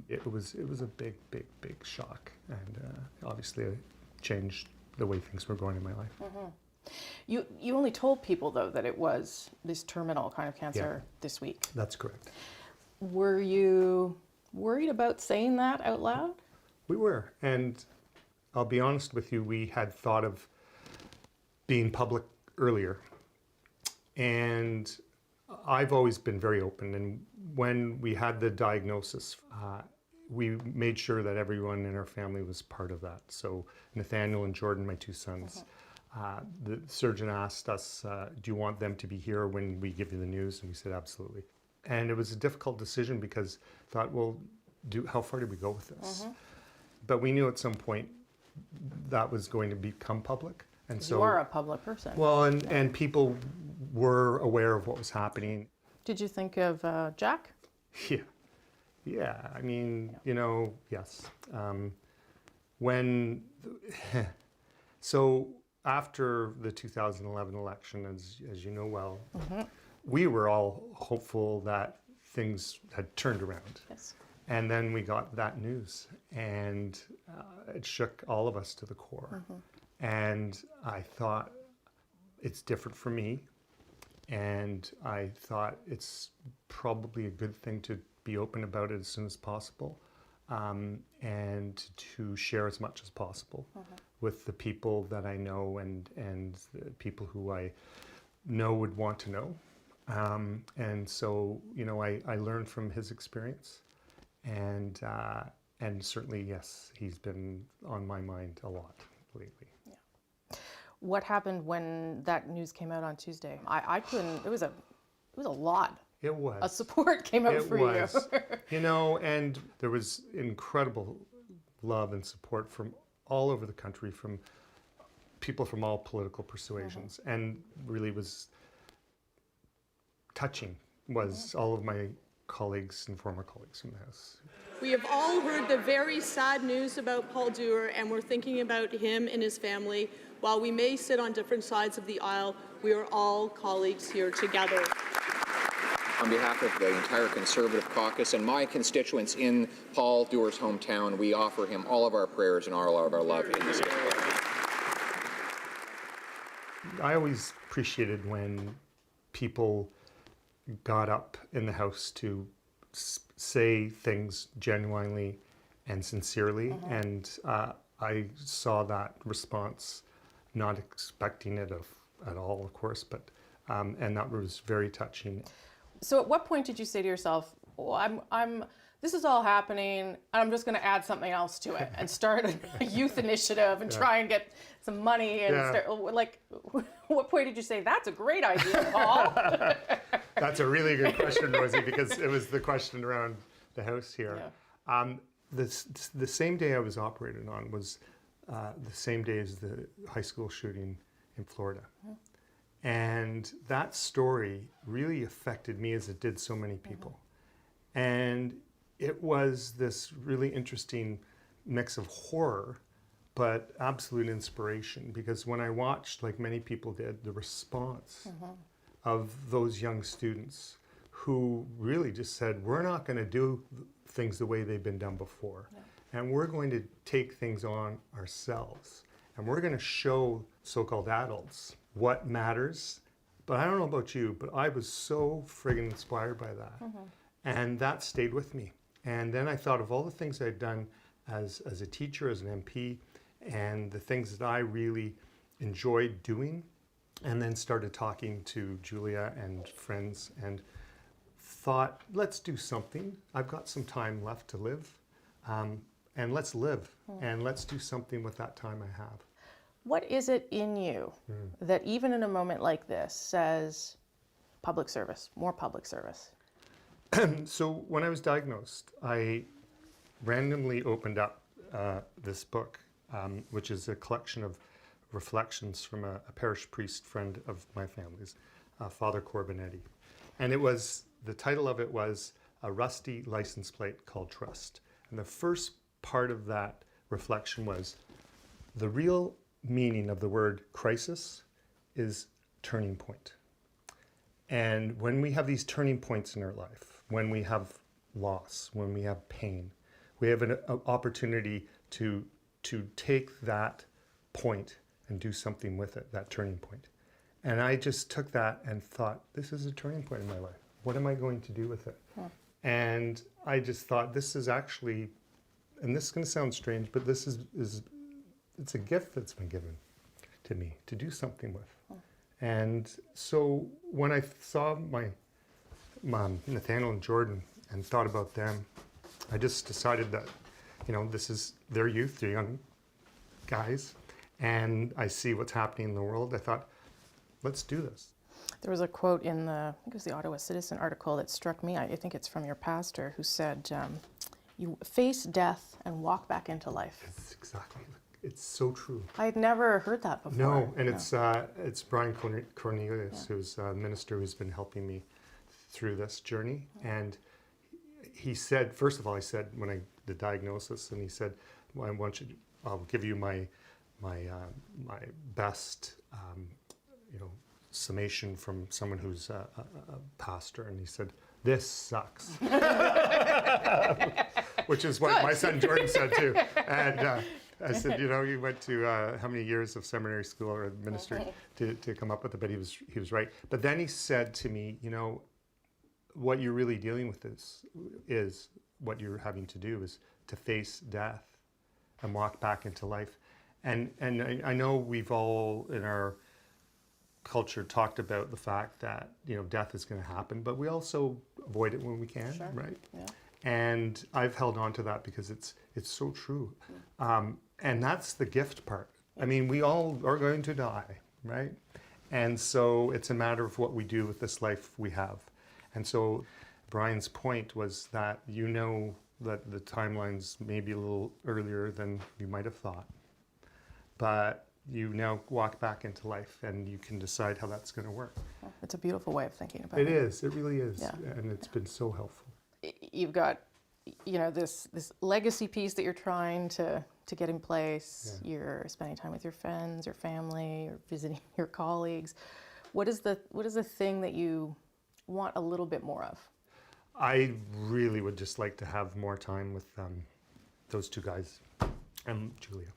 it was a big shock, and obviously it changed the way things were going in my life.
You only told people though that it was this terminal kind of cancer this week.
That's correct.
Were you worried about saying that out loud?
We were, and I'll be honest with you, we had thought of being public earlier, and I've always been very open, and when we had the diagnosis, we made sure that everyone in our family was part of that. So Nathaniel and Jordan, my two sons, the surgeon asked us, do you want them to be here when we give you the news? And we said, absolutely. And it was a difficult decision because I thought, well, how far did we go with this? But we knew at some point that was going to become public. And so
you are a public person.
Well, and people were aware of what was happening.
Did you think of Jack?
Yeah. I mean, you know, yes. So after the 2011 election, as you know well, we were all hopeful that things had turned around.
Yes.
And then we got that news, and it shook all of us to the core. And I thought, it's different for me, and I thought it's probably a good thing to be open about it as soon as possible, and to share as much as possible with the people that I know and the people who I know would want to know. And so, you know, I learned from his experience, and certainly, yes, he's been on my mind a lot lately.
What happened when that news came out on Tuesday? I couldn't. It was a lot.
It was.
A support came out for you.
You know, and there was incredible love and support from all over the country, from people from all political persuasions, and really was touching was all of my colleagues and former colleagues from the House.
We have all heard the very sad news about Paul Dewar, and we're thinking about him and his family. While we may sit on different sides of the aisle, we are all colleagues here together.
On behalf of the entire Conservative caucus and my constituents in Paul Dewar's hometown, we offer him all of our prayers and all of our love in this day.
I always appreciated when people got up in the House to say things genuinely and sincerely, and I saw that response, not expecting it at all, of course, but and that was very touching.
So at what point did you say to yourself, oh, this is all happening, and I'm just going to add something else to it and start a youth initiative and try and get some money and start, like, what point did you say, that's a great idea, Paul?
That's a really good question, Rosie, because it was the question around the House here. The same day I was operated on was the same day as the high school shooting in Florida. And that story really affected me as it did so many people. And it was this really interesting mix of horror, but absolute inspiration, because when I watched, like many people did, the response of those young students who really just said, we're not going to do things the way they've been done before. And we're going to take things on ourselves. And we're going to show so-called adults what matters. But I don't know about you, but I was so friggin' inspired by that. And that stayed with me. And then I thought of all the things I'd done as a teacher, as an MP, and the things that I really enjoyed doing, and then started talking to Julia and friends and thought, let's do something. I've got some time left to live, and let's live, and let's do something with that time I have.
What is it in you that even in a moment like this says public service, more public service?
So when I was diagnosed, I randomly opened up this book, which is a collection of reflections from a parish priest friend of my family's, Father Corbinetti. And the title of it was A Rusty License Plate Called Trust. And the first part of that reflection was, the real meaning of the word crisis is turning point. And when we have these turning points in our life, when we have loss, when we have pain, we have an opportunity to take that point and do something with it, that turning point. And I just took that and thought, this is a turning point in my life. What am I going to do with it? And I just thought, this is actually, and this is going to sound strange, but this is it's a gift that's been given to me to do something with. And so when I saw my mom, Nathaniel and Jordan, and thought about them, I just decided that, this is their youth, they're young guys, and I see what's happening in the world. I thought, let's do this.
There was a quote in I think it was the Ottawa Citizen article that struck me. I think it's from your pastor, who said, you face death and walk back into life.
It's so true.
I had never heard that before.
No, and it's Brian Cornelius, who's a minister who's been helping me through this journey. And he said, first of all, when the diagnosis, and he said, well, I'll give you my best, summation from someone who's a pastor. And he said, this sucks. Which is what my son Jordan said too. And I said, you went to how many years of seminary school or ministry to come up with it, but he was right. But then he said to me, what you're really dealing with is what you're having to do is to face death and walk back into life. And I know we've all in our culture talked about the fact that death is going to happen, but we also avoid it when we can, right? Yeah. And I've held on to that because it's so true. And that's the gift part. I mean, we all are going to die, right? And so it's a matter of what we do with this life we have. And so Brian's point was that that the timeline's maybe a little earlier than you might have thought. But you now walk back into life and you can decide how that's going to work.
It's a beautiful way of thinking about it.
It is. It really is. Yeah. And it's been so helpful.
You've got, this legacy piece that you're trying to get in place. Yeah. You're spending time with your friends, your family, you're visiting your colleagues. What is the thing that you want a little bit more of?
I really would just like to have more time with those two guys and Julia.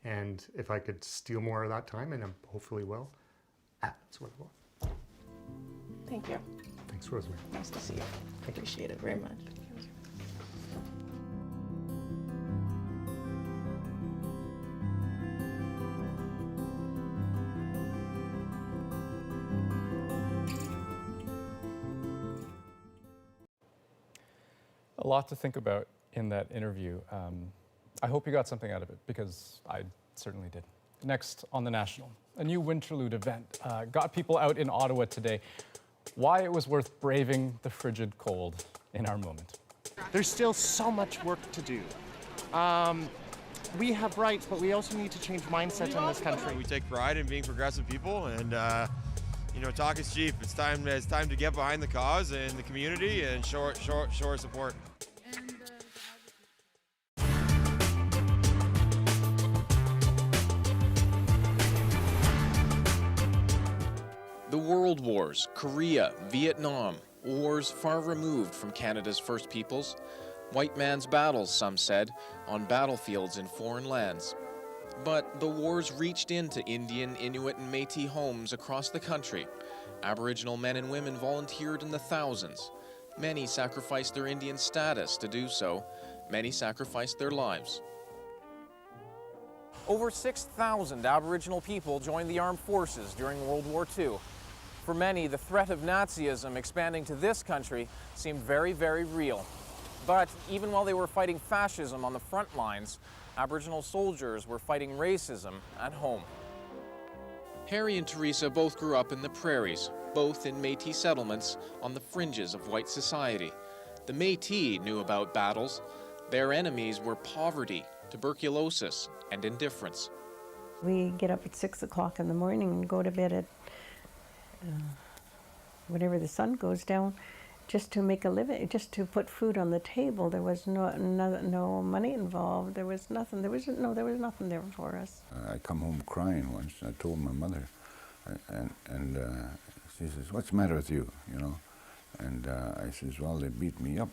And if I could steal more of that time, and I hopefully will, that's what I want.
Thank you.
Thanks, Rosemary.
Nice to see you. I appreciate it very much.
A lot to think about in that interview. I hope you got something out of it, because I certainly did. Next on The National, a new Winterlude event got people out in Ottawa today. Why it was worth braving the frigid cold in our moment.
There's still so much work to do. We have rights, but we also need to change mindsets in this country.
We take pride in being progressive people, and you know, talk is cheap. It's time to get behind the cause and the community and show support.
The World Wars, Korea, Vietnam, wars far removed from Canada's First Peoples. White man's battles, some said, on battlefields in foreign lands. But the wars reached into Indian, Inuit, and Métis homes across the country. Aboriginal men and women volunteered in the thousands. Many sacrificed their Indian status to do so. Many sacrificed their lives.
Over 6,000 Aboriginal people joined the armed forces during World War II. For many, the threat of Nazism expanding to this country seemed very, very real. But even while they were fighting fascism on the front lines, Aboriginal soldiers were fighting racism at home.
Harry and Teresa both grew up in the prairies, both in Métis settlements on the fringes of white society. The Métis knew about battles. Their enemies were poverty, tuberculosis, and indifference.
We get up at 6 o'clock in the morning and go to bed at whenever the sun goes down, just to make a living, just to put food on the table. There was no money involved. There was nothing. There was nothing there for us.
I come home crying once. I told my mother, and she says, "What's the matter with you?" You know, and I says, "Well, they beat me up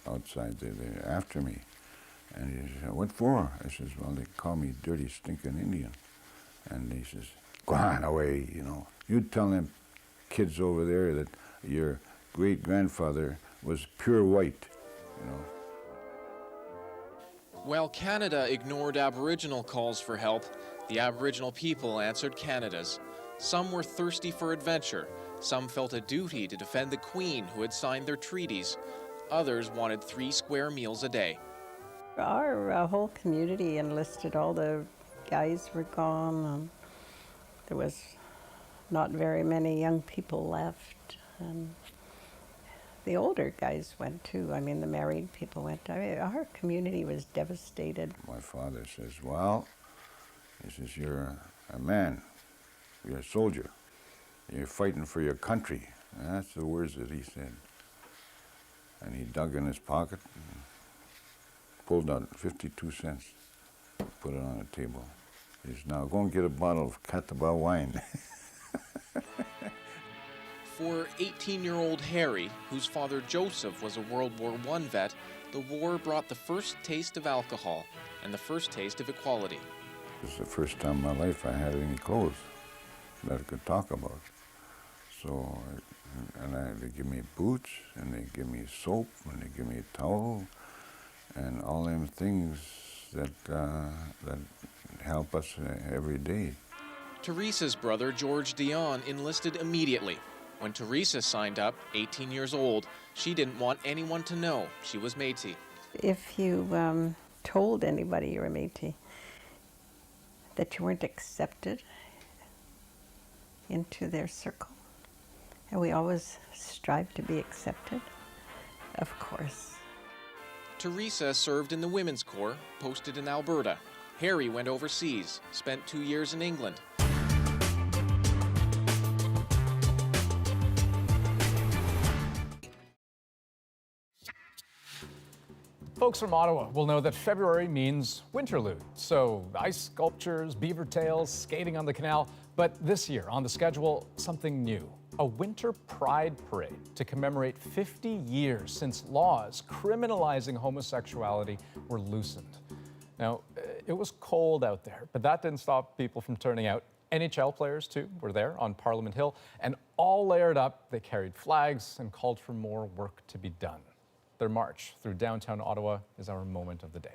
outside. They're after me." And he says, "What for?" I says, "Well, they call me dirty, stinking Indian." And he says, "Go on away, you know. You tell them kids over there that your great-grandfather was pure white, you know."
While Canada ignored Aboriginal calls for help, the Aboriginal people answered Canada's. Some were thirsty for adventure. Some felt a duty to defend the Queen who had signed their treaties. Others wanted 3 square meals a day.
Our whole community enlisted. All the guys were gone. There was not very many young people left. The older guys went too. I mean, the married people went. I mean, our community was devastated.
My father says, "Well," he says, "you're a man. You're a soldier. You're fighting for your country." And that's the words that he said. And he dug in his pocket and pulled out 52 cents, put it on the table. He says, "Now go and get a bottle of Catawba wine."
For 18-year-old Harry, whose father Joseph was a World War I vet, the war brought the first taste of alcohol and the first taste of equality.
It was the first time in my life I had any clothes that I could talk about. So, they give me boots, and they give me soap, and they give me a towel, and all them things that help us every day.
Teresa's brother, George Dion, enlisted immediately. When Teresa signed up, 18 years old, she didn't want anyone to know she was Métis.
If you told anybody you're a Métis, that you weren't accepted into their circle, and we always strive to be accepted, of course.
Teresa served in the Women's Corps, posted in Alberta. Harry went overseas, spent 2 years in England.
Folks from Ottawa will know that February means Winterlude. So ice sculptures, beaver tails, skating on the canal. But this year, on the schedule, something new. A winter pride parade to commemorate 50 years since laws criminalizing homosexuality were loosened. Now, it was cold out there, but that didn't stop people from turning out. NHL players, too, were there on Parliament Hill, and all layered up, they carried flags and called for more work to be done. Their march through downtown Ottawa is our moment of the day.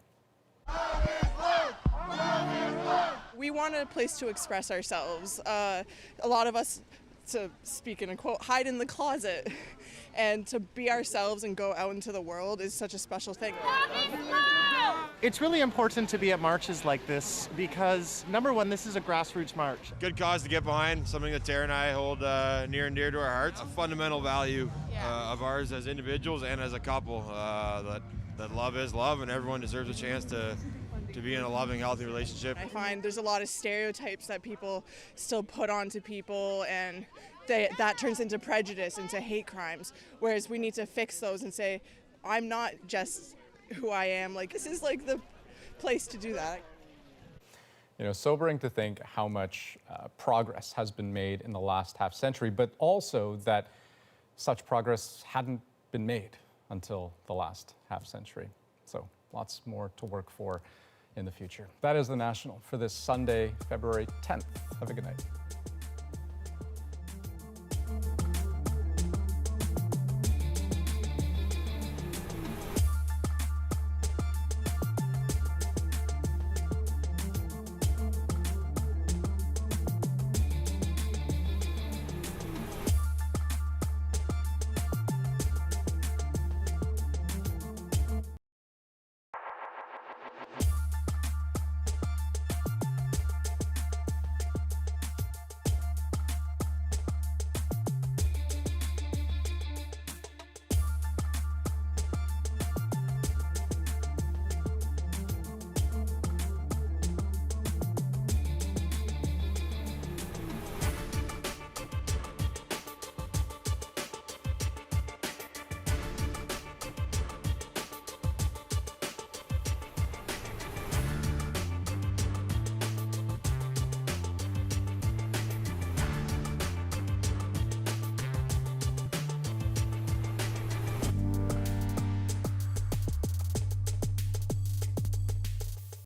We wanted a place to express ourselves. A lot of us, to speak in a quote, hide in the closet. And to be ourselves and go out into the world is such a special thing.
It's really important to be at marches like this because, number one, this is a grassroots march.
Good cause to get behind, something that Tara and I hold near and dear to our hearts. A fundamental value of ours as individuals and as a couple, that love is love and everyone deserves a chance to be in a loving, healthy relationship.
I find there's a lot of stereotypes that people still put onto people, and that turns into prejudice, into hate crimes. Whereas we need to fix those and say, I'm not just who I am. Like, this is like the place to do that.
You know, sobering to think how much progress has been made in the last half century, but also that such progress hadn't been made until the last half century. So lots more to work for in the future. That is The National for this Sunday, February 10th. Have a good night.